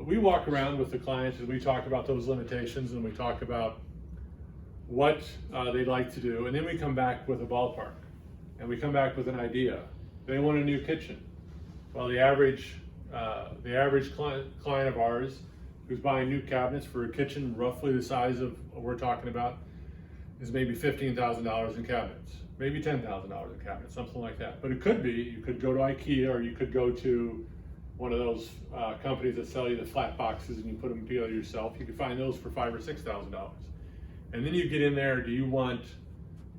we walk around with the clients and we talk about those limitations and we talk about what they'd like to do, and then we come back with a ballpark and we come back with an idea. They want a new kitchen. Well, the average client of ours who's buying new cabinets for a kitchen roughly the size of what we're talking about is maybe $15,000 in cabinets, maybe $10,000 in cabinets, something like that. But it could be, you could go to IKEA or you could go to one of those companies that sell you the flat boxes and you put them together yourself. You could find those for $5,000 or $6,000. And then you get in there, do you want,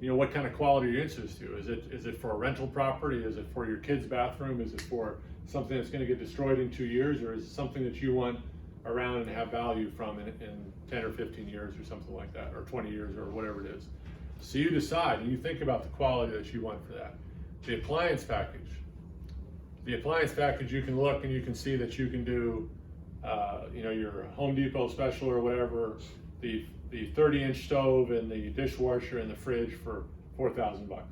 what kind of quality you're interested in? Is it for a rental property? Is it for your kid's bathroom? Is it for something that's going to get destroyed in 2 years? Or is it something that you want around and have value from in 10 or 15 years or something like that, or 20 years or whatever it is? So you decide and you think about the quality that you want for that. The appliance package. The appliance package, you can look and you can see that you can do, your Home Depot special or whatever, the 30-inch stove and the dishwasher and the fridge for $4,000.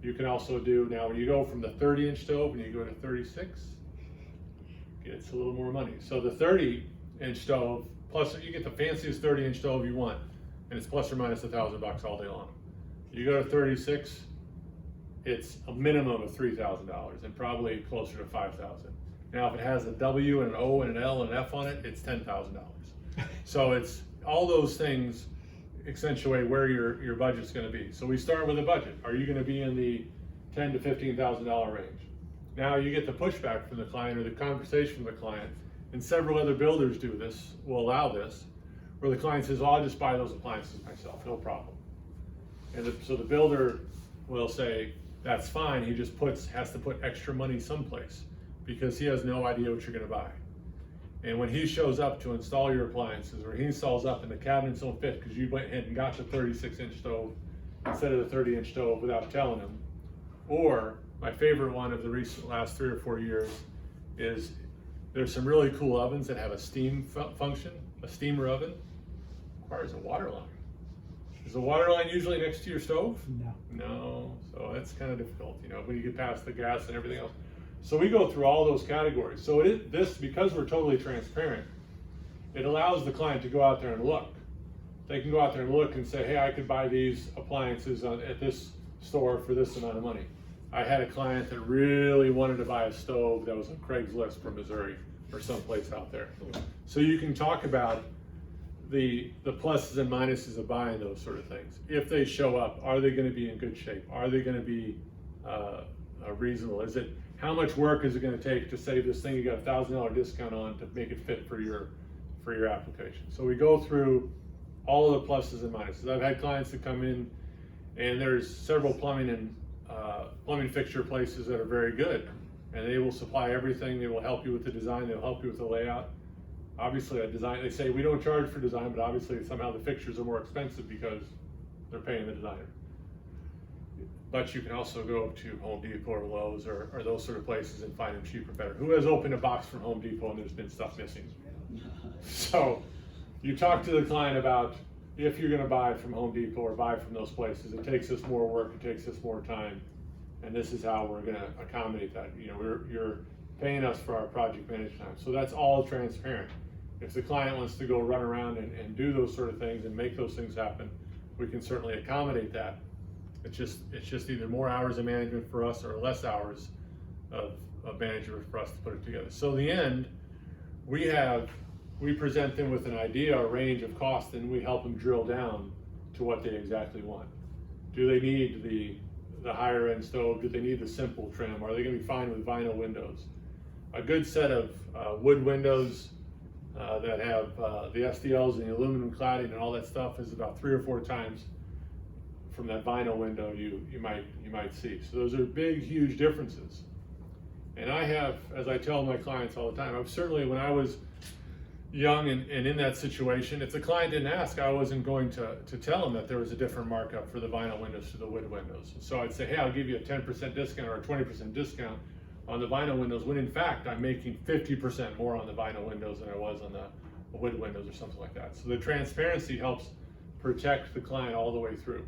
You can also do, now when you go from the 30-inch stove and you go to 36, it's a little more money. So the 30-inch stove, plus you get the fanciest 30-inch stove you want, and it's plus or minus $1,000 all day long. You go to 36, it's a minimum of $3,000 and probably closer to $5,000. Now, if it has a W and an O and an L and an F on it, it's $10,000. So it's all those things accentuate where your budget's going to be. So we start with a budget. Are you going to be in the $10,000 to $15,000 range? Now you get the pushback from the client or the conversation from the client, and several other builders do this, will allow this, where the client says, I'll just buy those appliances myself, no problem. And so the builder will say, that's fine, he just has to put extra money someplace because he has no idea what you're going to buy. And when he shows up to install your appliances, or he installs up and the cabinets don't fit because you went ahead and got the 36-inch stove instead of the 30-inch stove without telling him, or my favorite one of the last 3 or 4 years is there's some really cool ovens that have a steam function, a steamer oven, requires a water line. Is the water line usually next to your stove? No. No, so that's kind of difficult, when you get past the gas and everything else. So we go through all those categories. So because we're totally transparent, it allows the client to go out there and look. They can go out there and look and say, hey, I could buy these appliances at this store for this amount of money. I had a client that really wanted to buy a stove that was on Craigslist from Missouri or someplace out there. So you can talk about the pluses and minuses of buying those sort of things. If they show up, are they going to be in good shape? Are they going to be reasonable? How much work is it going to take to save this thing you got a $1,000 discount on to make it fit for your application? So we go through all of the pluses and minuses. I've had clients that come in and there's several plumbing fixture places that are very good, and they will supply everything. They will help you with the design. They'll help you with the layout. Obviously, they say we don't charge for design, but obviously somehow the fixtures are more expensive because they're paying the designer. But you can also go to Home Depot or Lowe's or those sort of places and find them cheaper, better. Who has opened a box from Home Depot and there's been stuff missing? So you talk to the client about if you're going to buy from Home Depot or buy from those places, it takes us more work, it takes us more time, and this is how we're going to accommodate that. You're paying us for our project management time. So that's all transparent. If the client wants to go run around and do those sort of things and make those things happen, we can certainly accommodate that. It's just either more hours of management for us or less hours of management for us to put it together. So in the end, we present them with an idea, a range of cost, and we help them drill down to what they exactly want. Do they need the higher end stove? Do they need the simple trim? Are they going to be fine with vinyl windows? A good set of wood windows that have the SDLs and the aluminum cladding and all that stuff is about 3 or 4 times from that vinyl window you might see. So those are big, huge differences. And I have, as I tell my clients all the time, when I was young and in that situation, if the client didn't ask, I wasn't going to tell them that there was a different markup for the vinyl windows to the wood windows. So I'd say, hey, I'll give you a 10% discount or a 20% discount on the vinyl windows, when in fact I'm making 50% more on the vinyl windows than I was on the wood windows or something like that. So the transparency helps protect the client all the way through.